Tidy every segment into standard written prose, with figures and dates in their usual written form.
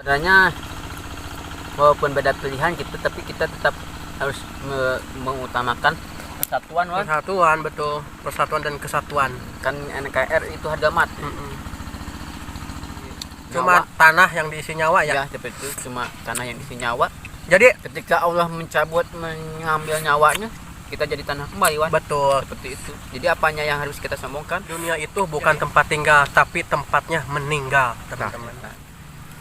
Sebenarnya walaupun beda pilihan kita, tapi kita tetap harus mengutamakan persatuan, Wan. Persatuan, betul. Persatuan dan kesatuan. Kan NKRI itu harga mati. Cuma tanah yang diisi nyawa ya. Ya, seperti itu, cuma tanah yang diisi nyawa. Jadi Ketika Allah mengambil nyawanya, kita jadi tanah kembali, Wan. betul. Seperti itu. Jadi apanya yang harus kita sombongkan? Dunia itu bukan tempat tinggal, tapi tempatnya meninggal, teman-teman.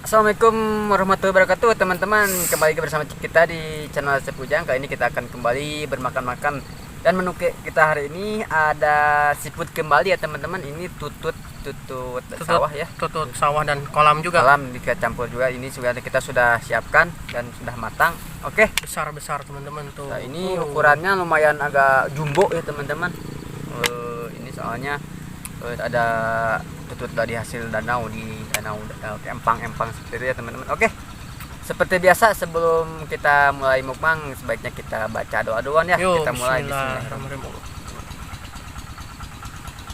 Assalamualaikum warahmatullahi wabarakatuh, teman-teman. Kembali bersama kita di channel Chef Ujang. Kali ini kita akan kembali bermakan-makan dan menu kita hari ini ada seafood kembali ya, teman-teman. Ini tutut sawah ya. Tutut sawah dan kolam juga. Kolam kita campur juga. Ini kita sudah siapkan dan sudah matang. Oke. Besar-besar, teman-teman tuh. Nah, ini ukurannya lumayan agak jumbo ya, teman-teman. Ini soalnya ada tutut dari hasil danau di danau empang-empang seperti itu ya, teman-teman. Oke. Seperti biasa sebelum kita mulai mukbang sebaiknya kita baca doa-doaan ya. Yuk, Kita mulai bismillahirrahmanirrahim.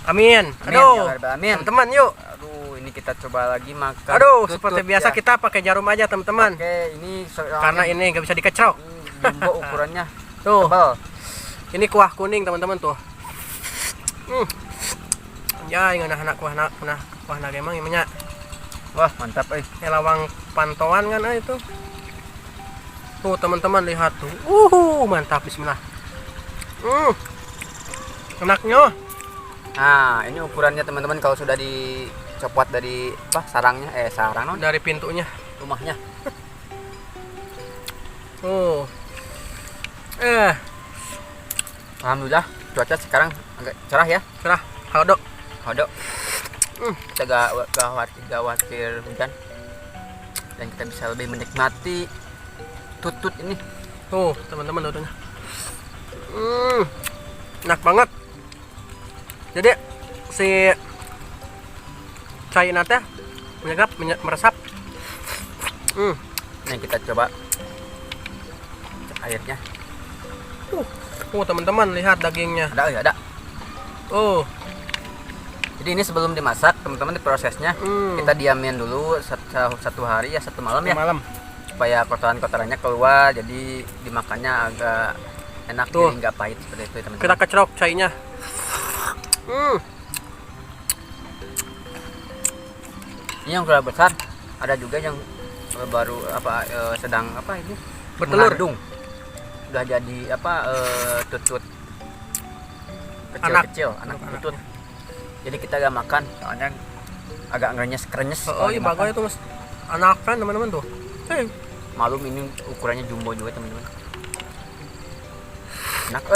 Amin. Amin, Aduh. ya Rabbal Alamin. Teman-teman, yuk. Aduh, ini kita coba lagi makan. Aduh, tutut, seperti biasa ya. kita pakai jarum aja, teman-teman. Oke, ini Karena ini nggak bisa dikecrok. jumbo ukurannya. Tuh. Tebal. Ini kuah kuning, teman-teman tuh. Ya, yang anak kuah naga emang emangnya. Wah, mantap Lawang pantauan kan itu. Tuh, teman-teman lihat tuh. Mantap, bismillah. Enaknya. Nah, ini ukurannya, teman-teman, kalau sudah dicopot dari sarangnya, sarang Dari pintunya rumahnya. Alhamdulillah cuaca sekarang agak cerah ya. cerah, halo. Hodok. Kita gak khawatir hujan dan kita bisa lebih menikmati tutut ini. Tuh, teman-teman tututnya. Enak banget. Jadi si cairnya teh meresap. Nah, kita coba airnya. Teman-teman lihat dagingnya. Ada. Jadi ini sebelum dimasak, teman-teman, di prosesnya kita diamin dulu satu hari ya, satu malam ya. Malam. Supaya kotoran-kotorannya keluar, jadi dimakannya agak enak. Tuh. Jadi nggak pahit seperti itu, teman-teman. Kita kecerok cairnya. Ini yang ukuran besar, ada juga yang baru sedang ini Bertelur. mengandung. Udah jadi tutut kecil anak tutut. Jadi kita gak makan soalnya agak krenyes. Iya, bagus itu, Mas. Anak kan, teman-teman tuh. Malum ini ukurannya jumbo juga, teman-teman. Enak,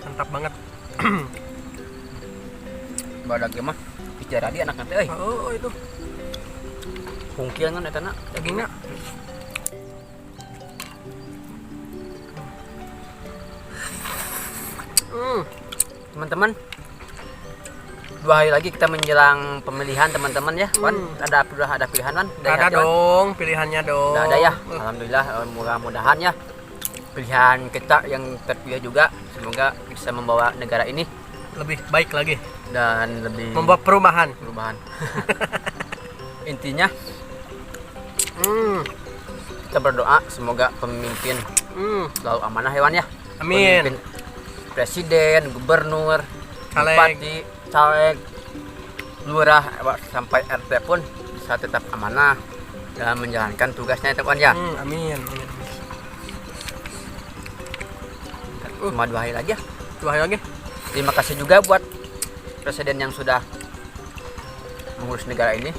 Mantap banget. Badak mah bicara di anak nanti, Itu Hungkian kan eta dagingnya. Teman-teman, 2 hari lagi kita menjelang pemilihan, teman-teman ya. Wan, ada pilihan, Wan? Ada dong, pilihannya dong. Udah ada ya. Alhamdulillah, mudah-mudahan ya pilihan kita yang terpilih juga semoga bisa membawa negara ini Lebih baik lagi dan lebih membawa perubahan. Intinya kita berdoa semoga pemimpin selalu amanah, hewan ya. Amin. Pemimpin presiden, gubernur, Caleg. bupati, caleg, lurah sampai RT pun bisa tetap amanah dalam menjalankan tugasnya, teman ya. Amin. Cuma 2 hari lagi ya. 2 hari lagi. Terima kasih juga buat presiden yang sudah mengurus negara ini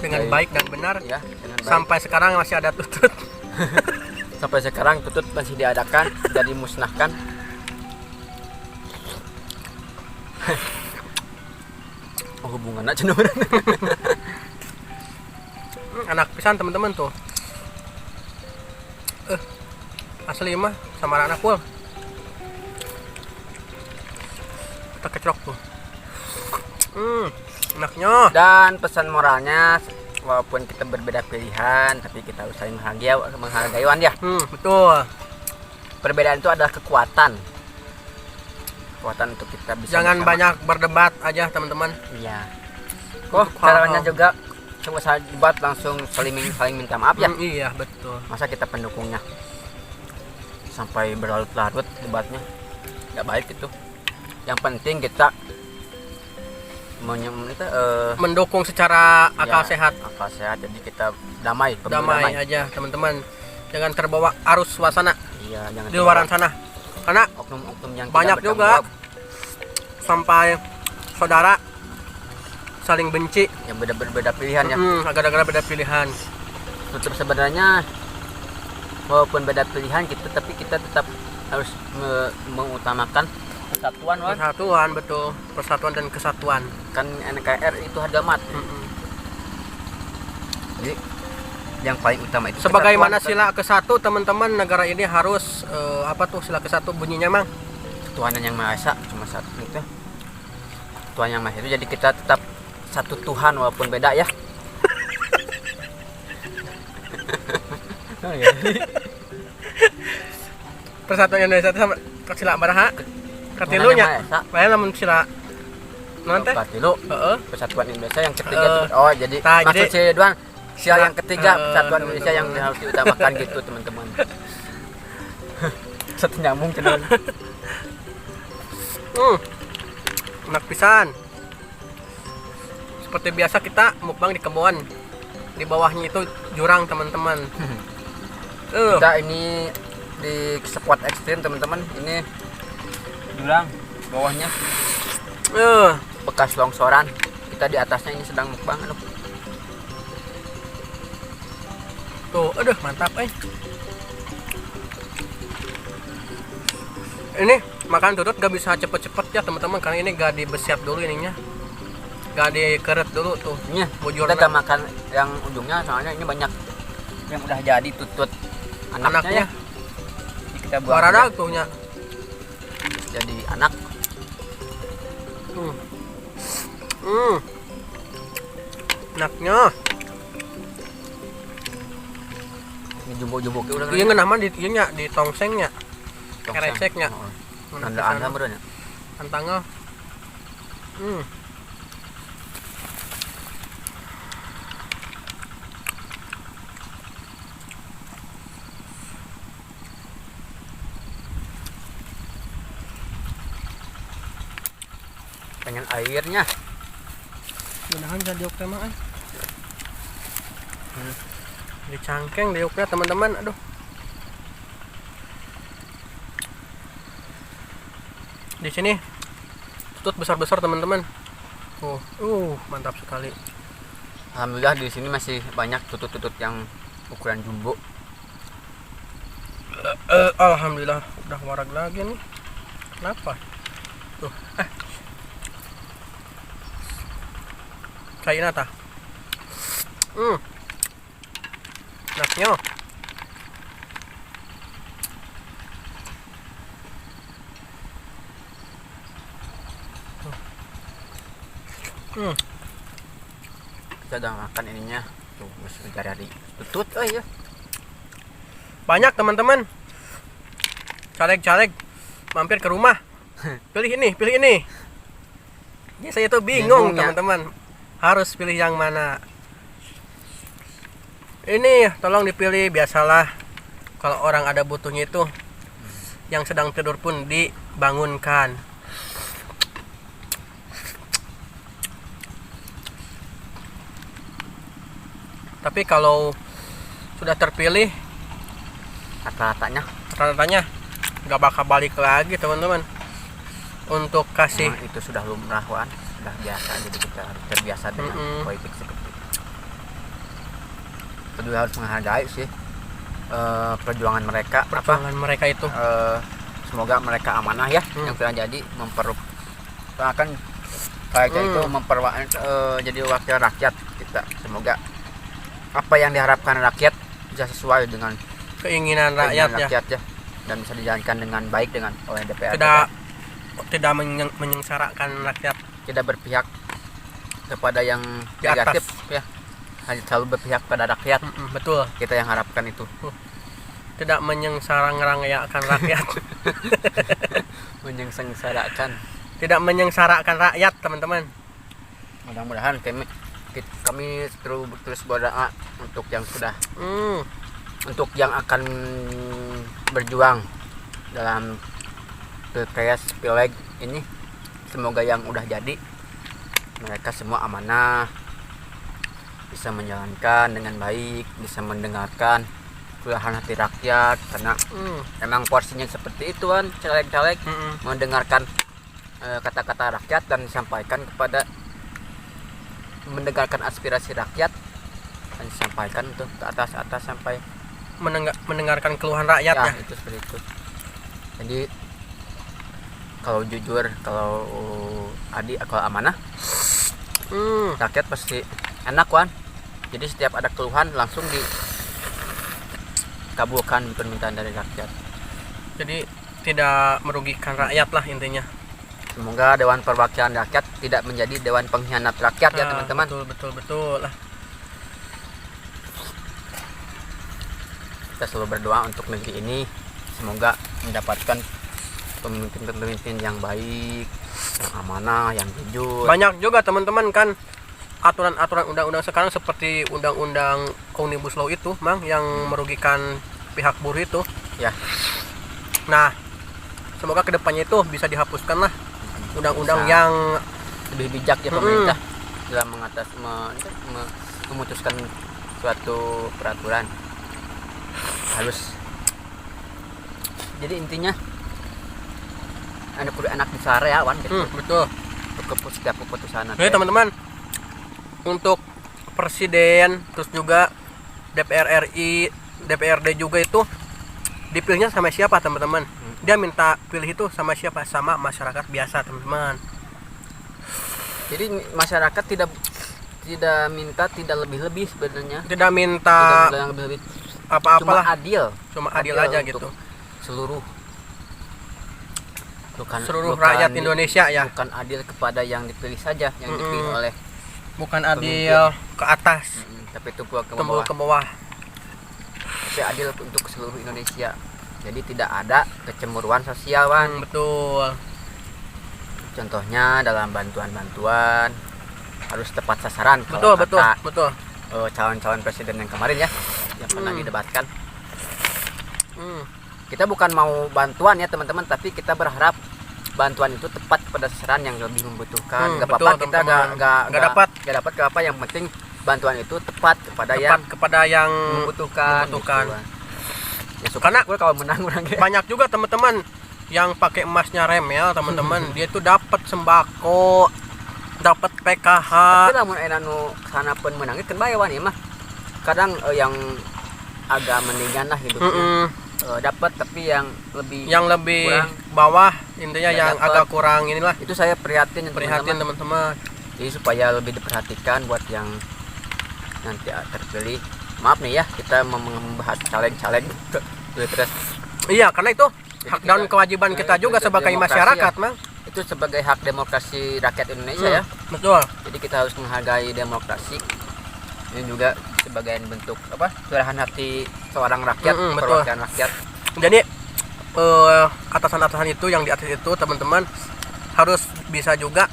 Dengan baik dan benar ya, dengan baik. sampai sekarang masih ada tutut. Sampai sekarang tutut masih diadakan dan dimusnahkan. Hubungan aja nomor. Anak pisan, teman-teman tuh. Asli mah sama anak full. Kita kecerok tuh. Enaknya. Dan pesan moralnya, walaupun kita berbeda pilihan tapi kita harus saling menghargai, Wan ya. Betul. Perbedaan itu adalah kekuatan untuk kita bisa Jangan bersama. banyak berdebat aja, teman-teman. Iya. Caranya juga selesai debat langsung saling minta maaf ya. Iya betul. Masa kita pendukungnya sampai berlarut-larut debatnya, nggak baik itu. Yang penting kita mendukung secara akal sehat. Akal sehat, jadi kita damai aja teman-teman, jangan terbawa arus suasana. Iya, jangan di luaran sana, karena oknum-oknum yang banyak juga sampai saudara saling benci yang berbeda pilihan ya. Gara-gara beda pilihan. Tetap sebenarnya walaupun beda pilihan tapi kita tetap harus mengutamakan persatuan, betul, persatuan dan kesatuan. Kan NKRI itu harga mati. Jadi yang paling utama itu sebagaimana sila ke-1 teman-teman, negara ini harus apa tuh sila ke-1 bunyinya Mang? Tuhan yang Maha Esa, cuma satu itu. Tuhan yang Maha Esa, jadi kita tetap satu Tuhan walaupun beda ya. Persatuan Indonesia itu sama sila baraha katilunya. Lain lamun sila non teh katilu. Persatuan Indonesia yang ketiga tuh. Jadi maksud si Ridwan sila yang ketiga Persatuan Indonesia yang harus diutamakan gitu teman-teman. Satu nyambung cenderung. Enak pisan. Seperti biasa kita mukbang di kebun. Di bawahnya itu jurang teman-teman. Kita ini di spot ekstrim teman-teman. Ini jurang, bawahnya bekas longsoran. Kita di atasnya ini sedang mukbang. Tuh, aduh mantap Ini makan tutut gak bisa cepet-cepet ya teman-teman, karena ini gak dibesiap dulu ininya, gak dikeret dulu tuh. Iya, kita gak makan yang ujungnya, soalnya ini banyak yang udah jadi tutut anaknya. Ya. Kita buang warada tuhnya jadi anak. Anaknya ini jumbo-jumbo ke udah. Iya ngeunah di ieu nya di tongsengnya. Kereseknya. Anda bener nya. Antangnya. Pengen airnya. Mudahan jadi oke mah. Di cangkeng diuknya teman-teman, aduh. Di sini tutut besar-besar teman-teman. Mantap sekali. Alhamdulillah di sini masih banyak tutut-tutut yang ukuran jumbo. Alhamdulillah udah warag lagi nih. Kenapa? Tuh, kayak nata. Naknya. Kita udah makan ininya. Tuh, masih dari tutut. Ya. Banyak teman-teman. Caleg-caleg mampir ke rumah. Pilih ini. Ya, saya tuh bingung teman-teman. Harus pilih yang mana. Ini tolong dipilih, biasalah kalau orang ada butuhnya itu yang sedang tidur pun dibangunkan. Tapi kalau sudah terpilih rata-ratanya nggak bakal balik lagi teman-teman untuk kasih. Itu sudah lumrah sudah biasa, jadi kita harus terbiasa dengan politik seperti itu. Kedua harus menghargai sih perjuangan mereka itu. Semoga mereka amanah ya yang telah jadi akan kayaknya itu jadi wakil rakyat kita. Semoga apa yang diharapkan rakyat bisa sesuai dengan keinginan rakyat ya, dan bisa dijalankan dengan baik oleh DPR. Tidak menyengsarakan rakyat, tidak berpihak kepada yang negatif ya, hanya selalu berpihak pada rakyat. Betul, kita yang harapkan itu. Tidak menyengsarakan rakyat. Menyengsarakan, tidak menyengsarakan rakyat teman-teman. Mudah-mudahan kami kami terus berdoa untuk yang sudah, Hmm. untuk yang akan berjuang dalam pilpres pileg ini, semoga yang udah jadi mereka semua amanah, bisa menjalankan dengan baik, bisa mendengarkan keluhan hati rakyat, karena emang porsinya seperti itu kan, caleg-caleg mendengarkan kata-kata rakyat dan disampaikan kepada, mendengarkan aspirasi rakyat dan disampaikan untuk ke atas sampai Mendengarkan keluhan rakyat ya. itu seperti itu. Jadi kalau jujur, kalau kalau amanah, rakyat pasti enak kan. Jadi setiap ada keluhan langsung dikabulkan permintaan dari rakyat. Jadi tidak merugikan rakyat lah intinya. Semoga Dewan Perwakilan Rakyat tidak menjadi Dewan Pengkhianat Rakyat ya teman-teman. Betul lah. Kita selalu berdoa untuk negeri ini, semoga mendapatkan pemimpin-pemimpin yang baik, yang amanah, yang jujur. Banyak juga teman-teman kan aturan-aturan undang-undang sekarang seperti undang-undang Omnibus Law itu, Mang, yang merugikan pihak buruh itu. Ya. Nah, semoga kedepannya itu bisa dihapuskan lah undang-undang Bisa. yang Lebih bijak ya pemerintah dalam memutuskan suatu peraturan. Harus. Jadi intinya anak disare ya wan gitu. Betul. Untuk setiap keputusan. Jadi teman-teman, untuk presiden terus juga DPR RI, DPRD juga itu dipilihnya sama siapa teman-teman? Dia minta pilih itu sama siapa? Sama masyarakat biasa teman-teman. Jadi masyarakat tidak minta, tidak lebih-lebih sebenarnya. Tidak minta Tidak lebih-lebih. apa-apalah, Cuma adil aja gitu. Seluruh Seluruh rakyat Indonesia ya. Bukan adil kepada yang dipilih saja, yang dipilih oleh, bukan adil ke atas, tapi itu ke tembul bawah. ke bawah. Tapi adil untuk seluruh Indonesia. Jadi tidak ada kecemburuan sosial, Wan. Betul. Contohnya dalam bantuan-bantuan harus tepat sasaran. Betul. Calon-calon presiden yang kemarin ya, yang pernah didebatkan. Hmm. Kita bukan mau bantuan ya teman-teman, tapi kita berharap bantuan itu tepat pada sasaran yang lebih membutuhkan. Gak apa-apa kita gak dapat ke apa, yang penting bantuan itu tepat kepada yang membutuhkan. Gitu. Ya, Karena gue kalau menang orang banyak juga teman-teman yang pakai emasnya remel teman-teman. Dia itu dapat sembako, dapat PKH. Tapi lamun nu sana pun menangis kan bayawan ya mah. Kadang yang agak mendingan lah hidupnya. Dapat tapi yang lebih kurang, bawah intinya yang dapet. agak kurang inilah. Itu saya prihatin teman-teman. Jadi supaya lebih diperhatikan buat yang nanti terpilih. Maaf nih ya, kita membahas caleg-caleg pilpres. Iya, karena itu hak dan kewajiban kita juga sebagai masyarakat, ya. Mang. Itu sebagai hak demokrasi rakyat Indonesia ya. Betul. Jadi kita harus menghargai demokrasi. Ini juga sebagai bentuk curahan hati seorang rakyat, perwakilan rakyat. Jadi atasan-atasan itu yang di atas itu teman-teman harus bisa juga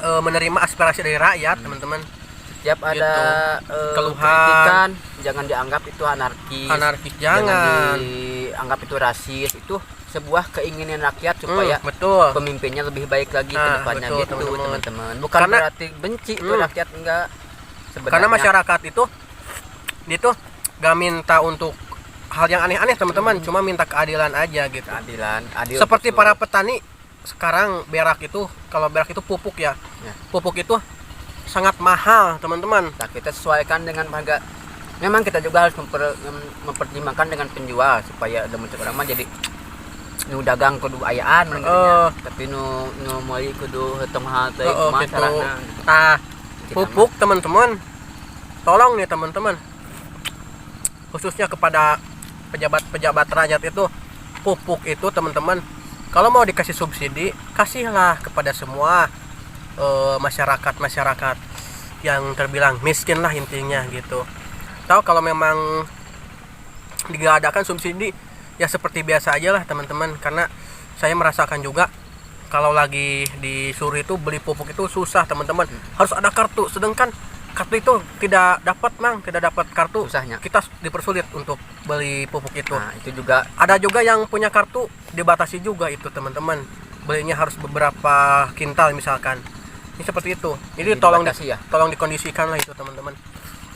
menerima aspirasi dari rakyat, teman-teman. Setiap ada keluhan, kritikan, jangan dianggap itu anarkis, jangan dianggap itu rasis. Itu sebuah keinginan rakyat supaya betul. pemimpinnya lebih baik lagi ke depannya, betul, gitu teman-teman. Bukan karena, berarti benci itu rakyat, enggak. Sebenarnya. Karena masyarakat itu dia tuh gak minta untuk hal yang aneh-aneh teman-teman, cuma minta keadilan aja gitu. Adil. Seperti para petani sekarang berak itu, kalau berak itu pupuk ya. Pupuk itu sangat mahal teman-teman. Nah, kita sesuaikan dengan harga. Memang kita juga harus mempertimbangkan dengan penjual supaya ada muncul orang mah jadi nu dagang kudu ayaan tapi nu meuli kudu heutung mahal teh kumaha carana. Nah, pupuk teman-teman, tolong nih teman-teman, khususnya kepada pejabat rakyat itu, pupuk itu teman-teman kalau mau dikasih subsidi, kasihlah kepada semua masyarakat yang terbilang miskin lah intinya gitu. Tahu kalau memang diadakan subsidi ya seperti biasa aja lah teman-teman, karena saya merasakan juga kalau lagi disuruh itu beli pupuk itu susah teman-teman, harus ada kartu, sedangkan kartu itu tidak dapat kartu, Susahnya. kita dipersulit untuk beli pupuk itu. Nah, itu juga Ada juga yang punya kartu dibatasi juga itu teman-teman, belinya harus beberapa kintal misalkan, ini seperti itu. Jadi dibatasi ya. tolong dikondisikan lah itu teman-teman.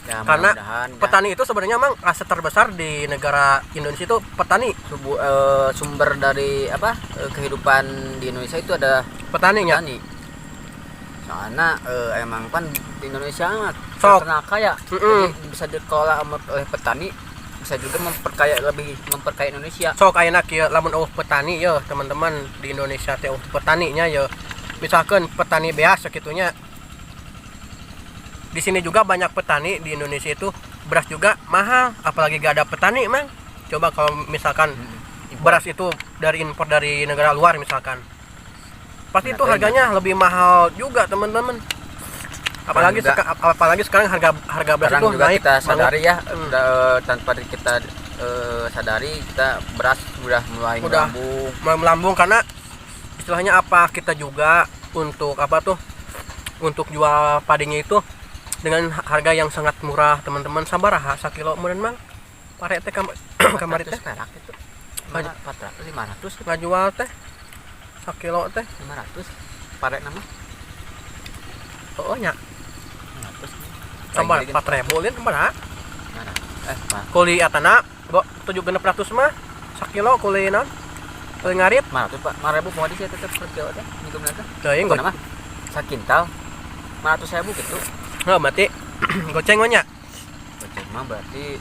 Ya, Karena mudah-mudahan ya. petani itu sebenarnya memang aset terbesar di negara Indonesia itu petani. Sumber dari kehidupan di Indonesia itu ada Petaninya. petani. Soalnya emang kan di Indonesia mah Sok. terkenal kaya. Mm-mm. Jadi bisa dikelola oleh petani, bisa juga memperkaya Indonesia. So kayak kieu lamun petani ya teman-teman di Indonesia teh petaninya ya. Misalkan petani beas sakitunya. Di sini juga banyak petani di Indonesia itu, beras juga mahal, apalagi gak ada petani mang. Coba kalau misalkan beras itu dari impor dari negara luar misalkan, pasti itu harganya lebih mahal juga teman-teman. Apalagi sekarang harga beras Sekarang itu juga naik kita sadari banget. ya, tanpa kita sadari kita beras sudah mulai Udah. Melambung karena istilahnya kita juga untuk untuk jual padinya itu dengan harga yang sangat murah teman-teman. Sabaraha sakilo meureun mang pare teh kamari teh perak itu 400 500 ngajual teh sakilo teh 500 pare nama nya 500 sabar 4.000 lin sabaraha Pak kuli atana 7.600 mah sakilo kuli naon kuli ngarip 500 Pak 5.000 mau di saya tetap kerja teh minggu teh teuing Itu nama sakintal 500.000 gitu. berarti goceng nya Goceng mah berarti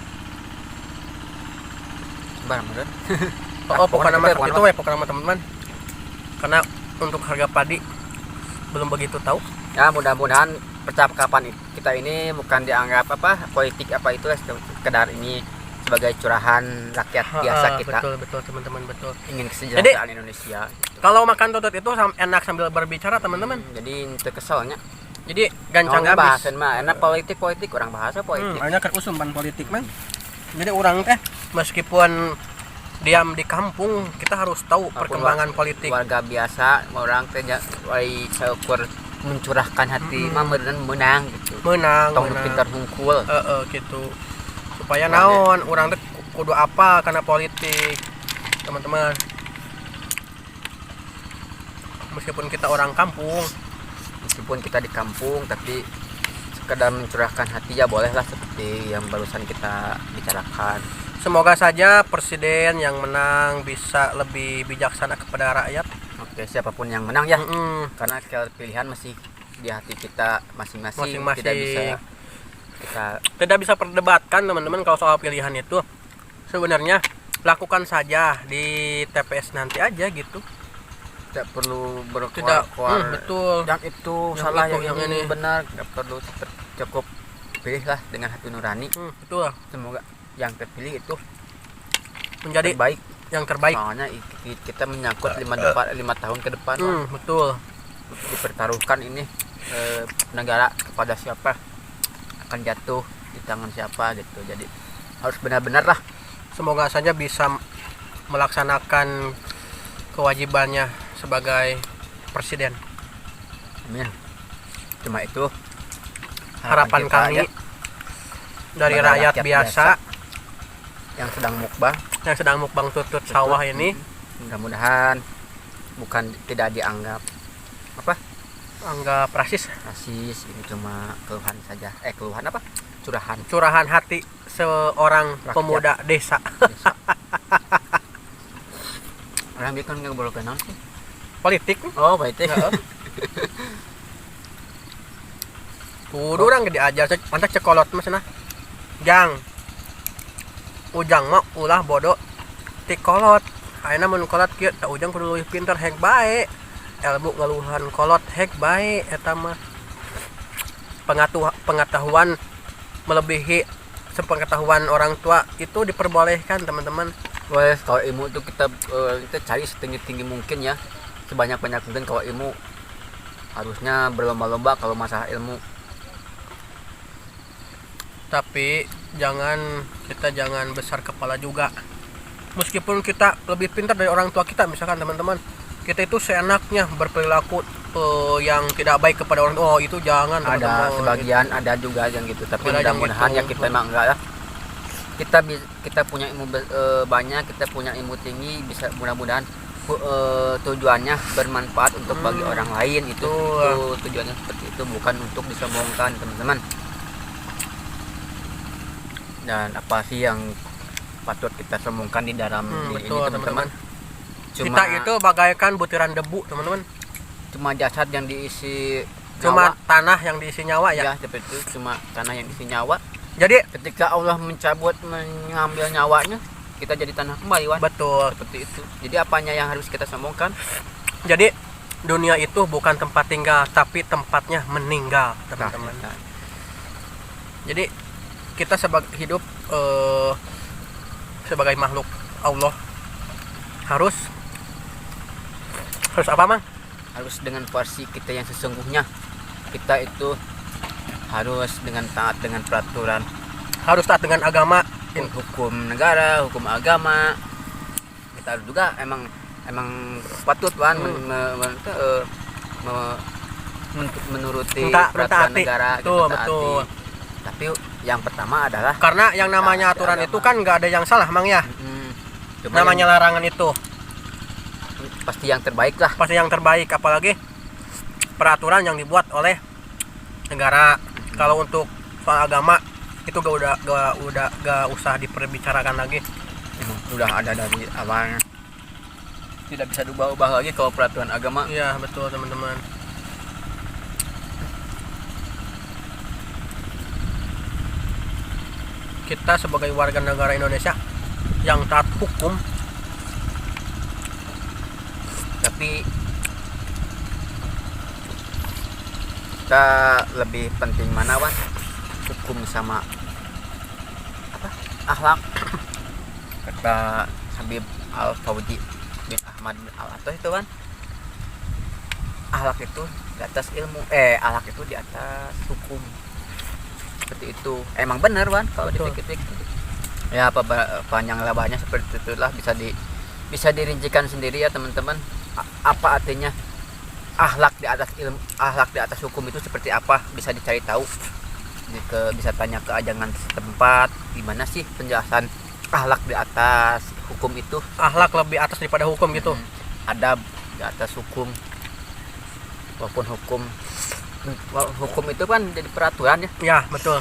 barang meureun. bukan nama Pokoknya itu bukan nama teman-teman, karena untuk harga padi belum begitu tahu. Ya mudah-mudahan percakapan kita ini bukan dianggap politik itu sekedar ini sebagai curahan rakyat biasa kita. Betul teman-teman, betul. Ingin kesejahteraan Indonesia gitu. Kalau makan tutut itu enak sambil berbicara teman-teman. Jadi itu keselnya. Jadi gancang Nggak habis. bahasan mah enak politik orang bahasa politik. Hanya kan usumpan politik man. Jadi orang teh meskipun diam di kampung, kita harus tahu perkembangan politik. Warga biasa orang teh seukur mencurahkan hati mah menang gitu. Menang. Tong pintar hungkul. Gitu. Supaya naon orang teh kudu apa karena politik. Teman-teman. Meskipun kita orang kampung, Meskipun kita di kampung tapi sekedar mencurahkan hati ya bolehlah seperti yang barusan kita bicarakan. semoga saja presiden yang menang bisa lebih bijaksana kepada rakyat. Oke, siapapun yang menang ya. Mm-mm. Karena pilihan masih di hati kita masing-masing. Masing-masing. Tidak bisa perdebatkan teman-teman kalau soal pilihan itu. Sebenarnya lakukan saja di TPS nanti aja gitu. tidak perlu Tidak, berkuar betul. yang itu Yang salah itu, yang yang ini ini. benar, tidak perlu cukup pilihlah dengan hati nurani. Betul. Semoga yang terpilih itu Menjadi terbaik. yang terbaik. Soalnya kita menyangkut 5 tahun ke depan. Betul. Dipertaruhkan ini negara kepada siapa, akan jatuh di tangan siapa gitu. Jadi harus benar-benar lah. Semoga saja bisa melaksanakan kewajibannya sebagai presiden. Amin. Cuma itu Harapan kita kami aja dari kepada rakyat biasa yang sedang mukbang. yang sedang mukbang tutut sawah ini. Mudah-mudahan tidak dianggap Anggap rasis. rasis, ini cuma keluhan saja. Keluhan apa? Curahan hati seorang Rakyat. pemuda desa. Desa. Orang bikin ngobrol kenal sih. Politik. Oh, baik teh. Kudu orang diajar pantas cekolot mas nah. Jang. Ujang mah ulah bodoh tikolot. Ayeuna mun kolot kieu da ujang kudu leuwih pinter hek bae. Ilmu ngaluhan kolot hek bae eta mah. Pengetahuan melebihi sepengetahuan orang tua itu diperbolehkan teman-teman. Boleh, kalau ilmu itu kita cari setinggi-tinggi mungkin ya. Sebanyak-banyak mungkin kalau ilmu. Harusnya berlomba-lomba kalau masalah ilmu. Tapi kita jangan besar kepala juga. Meskipun kita lebih pintar dari orang tua kita, misalkan teman-teman, kita itu seenaknya berperilaku yang tidak baik kepada orang. Oh, itu jangan, Ada teman-teman. sebagian, ada juga yang gitu, tapi Ada yang mudah-mudahan gitu. ya kita emang enggak ya. Kita punya ilmu banyak, kita punya ilmu tinggi, bisa mudah-mudahan tujuannya bermanfaat untuk bagi orang lain. Itu tujuannya seperti itu, bukan untuk disombongkan, teman-teman. Dan apa sih yang patut kita sombongkan di dalam Betul, ini, teman-teman? Kita itu bagaikan butiran debu, teman-teman. Cuma jasad yang diisi Cuma nyawa. tanah yang diisi nyawa ya. Ya, seperti itu, cuma tanah yang diisi nyawa. Jadi Ketika Allah mengambil nyawanya, kita jadi tanah kembali, Wan. betul. Seperti itu. Jadi apanya yang harus kita sombongkan? Jadi dunia itu bukan tempat tinggal, tapi tempatnya meninggal, teman-teman. Nah, Jadi kita sebagai hidup sebagai makhluk Allah harus apa, Mang? harus dengan porsi kita yang sesungguhnya. Kita itu harus dengan taat dengan peraturan, Harus taat dengan agama. hukum negara, hukum agama. Kita juga emang patut, Wan, menuruti peraturan mentaati. negara. Betul, kita taati. betul. Tapi yang pertama adalah Karena yang namanya aturan itu kan nggak ada yang salah, Mang ya. cuma Namanya larangan itu pasti yang terbaik lah. pasti yang terbaik, apalagi peraturan yang dibuat oleh negara. Kalau untuk soal agama itu gak usah diperbicarakan lagi. Udah ada dari awalnya, tidak bisa diubah-ubah lagi kalau peraturan agama. Iya, betul, teman-teman. Kita sebagai warga negara Indonesia yang taat hukum, Tapi kita lebih penting mana, Wan? Hukum sama apa? Akhlak. Kata Habib Al Fauzi bin Ahmad bin Al Atas itu, Wan, akhlak itu di atas ilmu, akhlak itu di atas hukum. Seperti itu. Emang benar, Wan, kalau Betul. dipikir-pikir. Ya, panjang lebarnya seperti itulah, bisa dirincikan sendiri ya, teman-teman. Apa artinya akhlak di atas ilmu, akhlak di atas hukum itu seperti apa, bisa dicari tahu. Bisa tanya ke ajangan setempat, gimana sih penjelasan akhlak di atas hukum itu. akhlak lebih atas daripada hukum gitu. Adab di atas hukum. Walaupun hukum itu kan jadi peraturan ya. Ya, betul.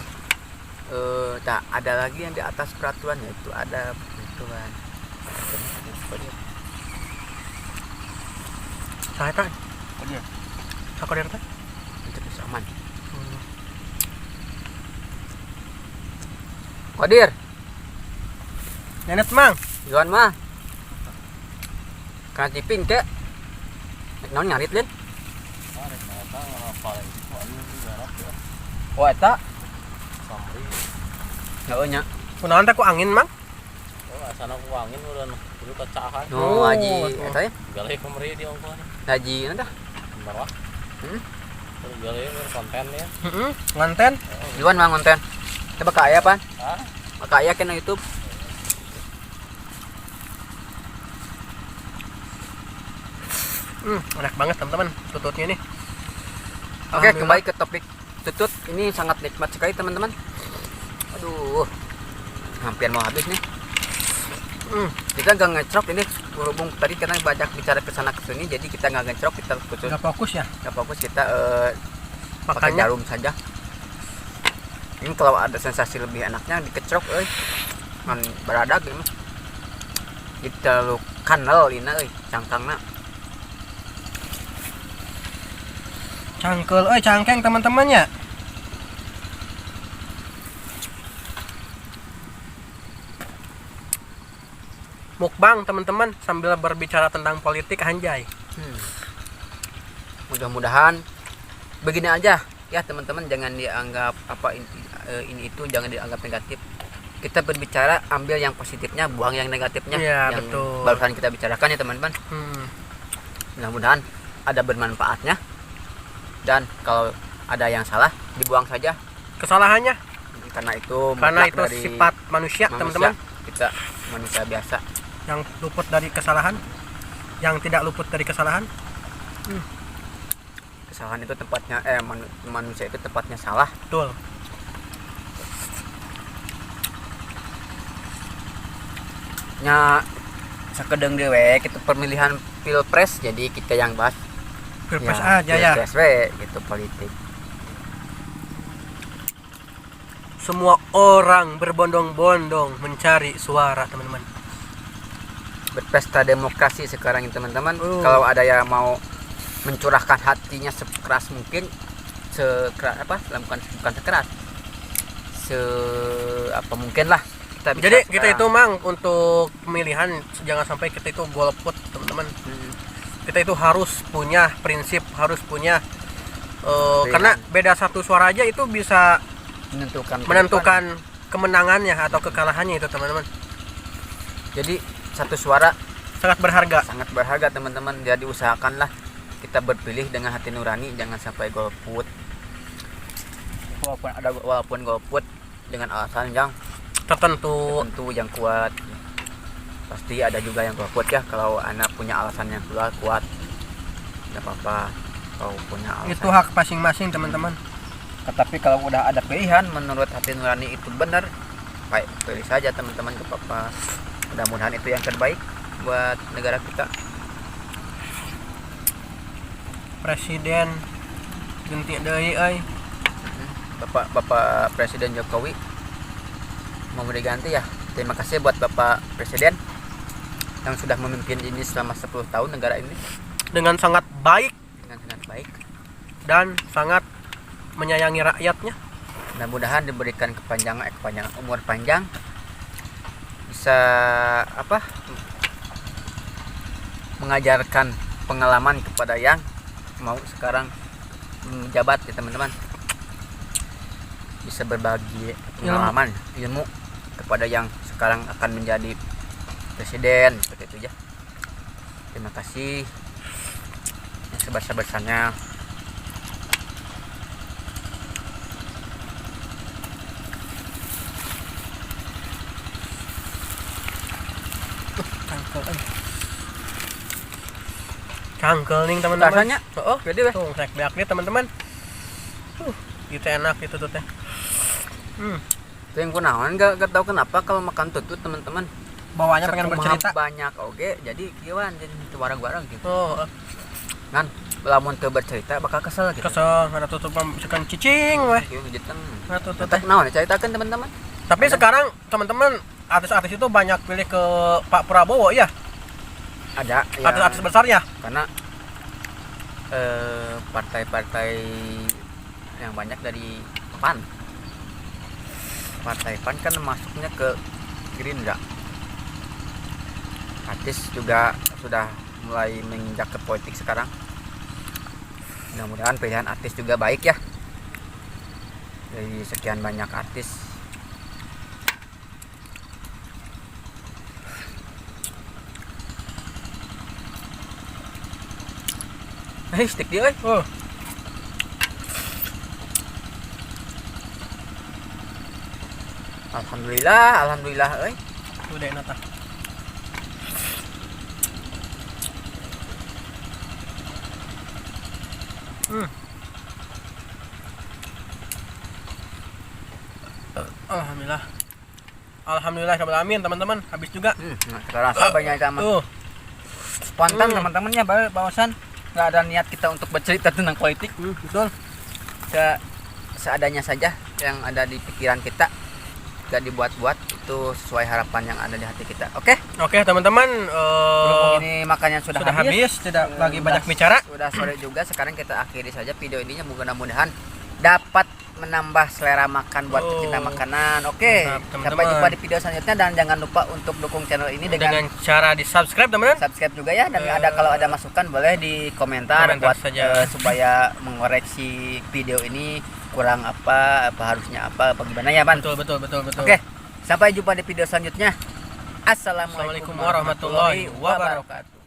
Nah, ada lagi yang di atas peraturan, yaitu adab, itu kan. Saya tak. Aku dari teh. Itu bisa aman. Kodir, Nenet, Mang. Yuan mah. Kana tipin ke. Naon nyarit lin? Oh, eta. Heeh nya. Kunaon teh ku angin, Mang? Sana ku angin udah dulu kacahan. No, haji eta ya. Galih kemari di ongkon. Haji nanti. Bentar wah. Terus galih konten ya. Nganten. Yuan mah konten. Coba ka aya pan? Hah? Maka aya kena YouTube. Enak banget, teman-teman, tututnya nih. Oke, kembali ke topik tutut. Ini sangat nikmat sekali, teman-teman. Aduh, hampir mau habis nih. Kita nggak ngecrok ini, berhubung tadi kita banyak bicara ke sana ke sini, jadi kita nggak ngecrok, kita khusus Nggak fokus ya. nggak fokus, kita pakai Makanya jarum saja. Ini kalau ada sensasi lebih enaknya dikecrok, kan beradag ini. Kita lu kanal ini, cangkangna. cangkel, cangkeng, teman-teman ya. Mukbang, teman-teman, sambil berbicara tentang politik, anjay. Mudah-mudahan begini aja ya, teman-teman, jangan dianggap apa ini itu, jangan dianggap negatif. Kita berbicara, ambil yang positifnya, buang yang negatifnya. Iya, yang betul. barusan kita bicarakan ya, teman-teman. Mudah-mudahan ada bermanfaatnya, dan kalau ada yang salah dibuang saja, Kesalahannya karena itu karena mutlak itu dari sifat manusia, teman-teman, kita manusia biasa. yang luput dari kesalahan. yang tidak luput dari kesalahan. Kesalahan itu tempatnya manusia itu tempatnya salah. Betul. Nya sakedeng dewe itu pemilihan pilpres jadi kita yang bahas Pilpres aja ya. pilpres we gitu politik. Semua orang berbondong-bondong mencari suara, teman-teman. Berpesta demokrasi sekarang ini teman-teman. Kalau ada yang mau mencurahkan hatinya sekeras mungkin, bukan sekeras, apa mungkin lah kita bisa. Jadi kita itu mang untuk pemilihan jangan sampai kita itu golput, teman-teman. Kita itu harus punya prinsip, harus punya karena beda satu suara aja itu bisa menentukan kemenangannya atau kekalahannya itu, teman-teman. Jadi satu suara Sangat berharga. sangat berharga teman-teman. Jadi usahakanlah kita berpilih dengan hati nurani, jangan sampai golput. Walaupun golput dengan alasan yang Tertentu. yang kuat. Pasti ada juga yang golput ya. Kalau anak punya alasan yang kuat, tidak apa-apa. Kalau punya alasan. Itu hak masing-masing, teman-teman. Tetapi kalau udah ada pilihan menurut hati nurani itu benar, baik pilih saja teman-teman, gak apa-apa. Mudah-mudahan itu yang terbaik buat negara kita. Presiden ganti deui euy. Bapak Presiden Jokowi mau diganti ya. Terima kasih buat Bapak Presiden yang sudah memimpin ini selama 10 tahun negara ini Dengan sangat baik dengan sangat baik. dan sangat menyayangi rakyatnya. Mudah-mudahan diberikan kepanjangan umur panjang, bisa mengajarkan pengalaman kepada yang mau sekarang menjabat ya teman-teman. Bisa berbagi pengalaman ilmu kepada yang sekarang akan menjadi presiden, seperti itu ya. Terima kasih yang sebesar-besarnya. Cangkel nih, teman-teman. Rasanya Oh, gede weh. tuh rek beak nih, teman-teman. Gitu enak gitu tuh teh. Itu yang kunaon gak tahu kenapa kalau makan tutut teman-teman Bawahnya pengen sekumaha bercerita. banyak oke jadi kieuan jadi warang-warang gitu Oh, kan lamun teu bercerita bakal kesel gitu. kesel ada tutup misalkan cicing weh. Kieu ngejiteng. Ada tutup. Teh naon ceritakeun teman-teman. Tapi sekarang teman-teman artis-artis itu banyak pilih ke Pak Prabowo ya. Ada yang Artis-artis besarnya. karena partai-partai yang banyak dari PAN. Partai PAN kan masuknya ke Gerindra. Artis juga sudah mulai menginjak ke politik sekarang. Mudah-mudahan pilihan artis juga baik ya. Dari sekian banyak artis. Stick dia euy. Alhamdulillah euy. Udah enak tah. Alhamdulillah. Alhamdulillah rabbil alamin, teman-teman. Habis juga. Terasa banyak sama. Spontan teman-teman ya, bahasan nggak ada niat kita untuk bercerita tentang politik. Betul. Seadanya saja yang ada di pikiran kita, gak dibuat-buat, itu sesuai harapan yang ada di hati kita. Oke? Oke, teman-teman, Berhubung ini makannya sudah habis, tidak lagi banyak bicara. sudah sore juga. Sekarang kita akhiri saja video ininya, mudah-mudahan dapat menambah selera makan buat pecinta makanan. Oke, Mantap, sampai teman-teman. jumpa di video selanjutnya dan jangan lupa untuk dukung channel ini Dengan cara di-subscribe, teman-teman. subscribe juga ya, dan kalau ada masukan boleh di komentar buat saja. supaya mengoreksi video ini kurang apa harusnya apa gimana ya, Ban. Betul. Oke, sampai jumpa di video selanjutnya. Assalamualaikum Assalamualaikum warahmatullahi wabarakatuh.